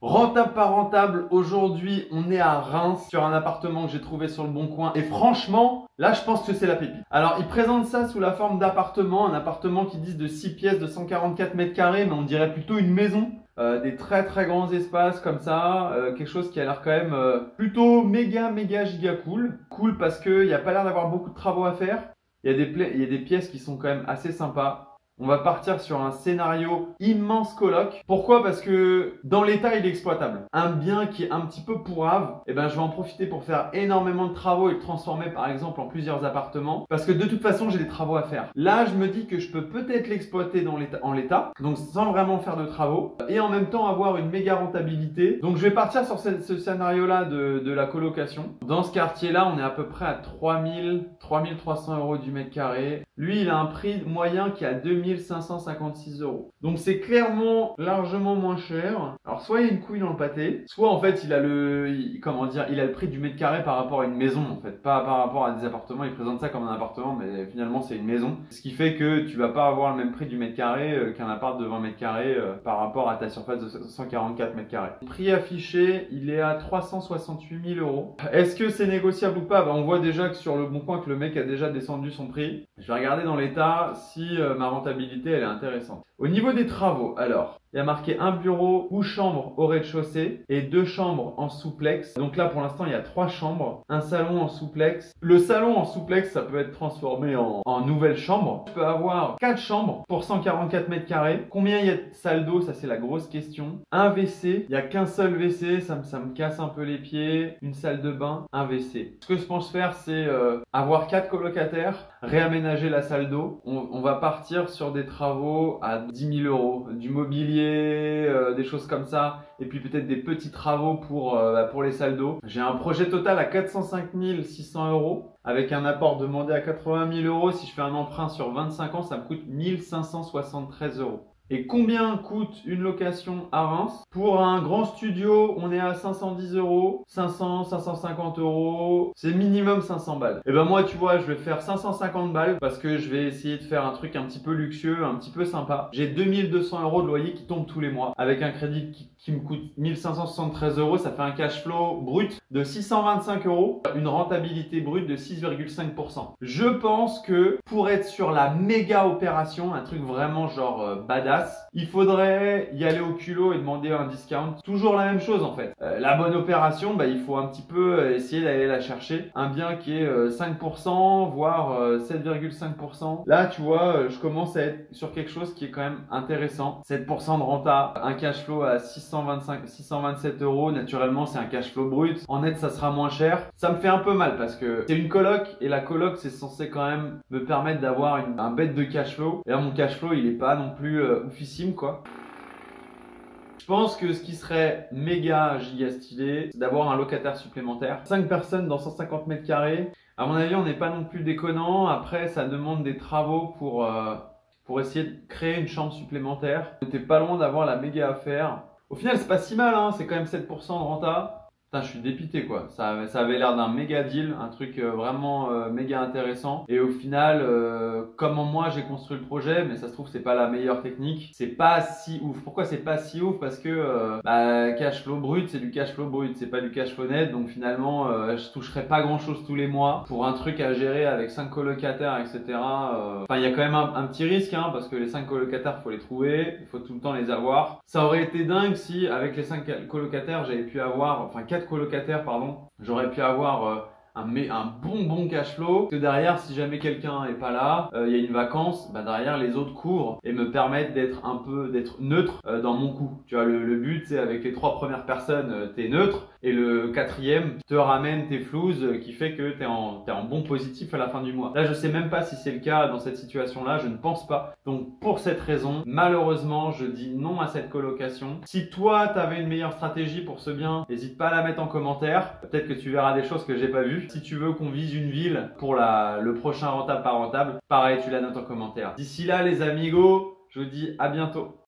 Rentable pas rentable, aujourd'hui on est à Reims sur un appartement que j'ai trouvé sur le Bon Coin et franchement, là je pense que c'est la pépite. Alors ils présentent ça sous la forme d'appartement, un appartement qui disent de 6 pièces de 144 mètres carrés mais on dirait plutôt une maison. Des très grands espaces comme ça, quelque chose qui a l'air quand même plutôt méga giga cool. Cool parce qu'il n'y a pas l'air d'avoir beaucoup de travaux à faire, il y a des pièces qui sont quand même assez sympas. On va partir sur un scénario immense coloc. Pourquoi? Parce que dans l'état, il est exploitable. Un bien qui est un petit peu pourrave, eh ben, je vais en profiter pour faire énormément de travaux et le transformer par exemple en plusieurs appartements. Parce que de toute façon, j'ai des travaux à faire. Là, je me dis que je peux peut-être l'exploiter en l'état, donc sans vraiment faire de travaux, et en même temps avoir une méga rentabilité. Donc je vais partir sur ce scénario-là de la colocation. Dans ce quartier-là, on est à peu près à 3300 euros du mètre carré. Lui, il a un prix moyen qui est à 2556 euros. Donc c'est clairement largement moins cher. Alors soit il y a une couille dans le pâté, soit en fait il a le prix du mètre carré par rapport à une maison en fait, pas par rapport à des appartements. Il présente ça comme un appartement, mais finalement c'est une maison. Ce qui fait que tu vas pas avoir le même prix du mètre carré qu'un appart de 20 mètres carrés par rapport à ta surface de 144 mètres carrés. Le prix affiché, il est à 368 000 euros. Est-ce que c'est négociable ou pas? On voit déjà que sur le Bon Coin que le mec a déjà descendu son prix. Je vais regarder dans l'état si ma rentabilité elle est intéressante. Au niveau des travaux, alors, il y a marqué un bureau ou chambre au rez-de-chaussée et 2 chambres en souplex. Donc là, pour l'instant, il y a 3 chambres, un salon en souplex. Le salon en souplex, ça peut être transformé en nouvelle chambre. Je peux avoir 4 chambres pour 144 mètres carrés. Combien il y a de salles d'eau? Ça, c'est la grosse question. Un WC, il n'y a qu'un seul WC, ça me casse un peu les pieds. Une salle de bain, un WC. Ce que je pense faire, c'est avoir 4 colocataires, réaménager la salle d'eau. On va partir sur des travaux à 10 000 euros, du mobilier, des choses comme ça, et puis peut-être des petits travaux pour les salles d'eau. J'ai un projet total à 405 600 euros, avec un apport demandé à 80 000 euros. Si je fais un emprunt sur 25 ans, ça me coûte 1573 euros. Et combien coûte une location à Reims? Pour un grand studio, on est à 510 euros, 500, 550 euros, c'est minimum 500 balles. Et ben moi, tu vois, je vais faire 550 balles parce que je vais essayer de faire un truc un petit peu luxueux, un petit peu sympa. J'ai 2200 euros de loyer qui tombe tous les mois. Avec un crédit qui me coûte 1573 euros, ça fait un cash flow brut de 625 euros, une rentabilité brute de 6,5%. Je pense que pour être sur la méga opération, un truc vraiment genre badass, il faudrait y aller au culot et demander un discount. Toujours la même chose en fait. La bonne opération, il faut un petit peu essayer d'aller la chercher. Un bien qui est 5%, voire 7,5%. Là, tu vois, je commence à être sur quelque chose qui est quand même intéressant. 7% de renta, un cash flow à 627 euros. Naturellement, c'est un cash flow brut. En net, ça sera moins cher. Ça me fait un peu mal parce que c'est une coloc et la coloc, c'est censé quand même me permettre d'avoir un bête de cash flow. Et là, mon cash flow, il est pas non plus oufissime quoi. Je pense que ce qui serait méga giga stylé, c'est d'avoir un locataire supplémentaire. 5 personnes dans 150 mètres carrés. À mon avis, on n'est pas non plus déconnant. Après, ça demande des travaux pour essayer de créer une chambre supplémentaire. T'es pas loin d'avoir la méga affaire. Au final, c'est pas si mal, hein. C'est quand même 7% de renta. Putain, je suis dépité quoi. Ça avait l'air d'un méga deal, un truc vraiment méga intéressant. Et au final, comment moi j'ai construit le projet, mais ça se trouve c'est pas la meilleure technique. C'est pas si ouf. Pourquoi c'est pas si ouf? Parce que cash flow brut, c'est du cash flow brut, c'est pas du cash flow net. Donc finalement, je toucherai pas grand chose tous les mois pour un truc à gérer avec 5 colocataires, etc. Enfin, il y a quand même un petit risque, hein, parce que les 5 colocataires, faut les trouver, il faut tout le temps les avoir. Ça aurait été dingue si avec les 5 colocataires, j'avais pu avoir, enfin 4 colocataires, pardon, j'aurais pu avoir un bon cash flow. Parce que derrière, si jamais quelqu'un est pas là, il y a une vacance, derrière les autres couvrent et me permettent d'être neutre dans mon coût. Tu vois, le but, c'est avec les 3 premières personnes, t'es neutre. Et le 4e te ramène tes floues qui fait que t'es en bon positif à la fin du mois. Là, je sais même pas si c'est le cas dans cette situation-là, je ne pense pas. Donc, pour cette raison, malheureusement, je dis non à cette colocation. Si toi, t'avais une meilleure stratégie pour ce bien, n'hésite pas à la mettre en commentaire. Peut-être que tu verras des choses que j'ai pas vues. Si tu veux qu'on vise une ville pour le prochain rentable pas rentable, pareil, tu la notes en commentaire. D'ici là, les amigos, je vous dis à bientôt.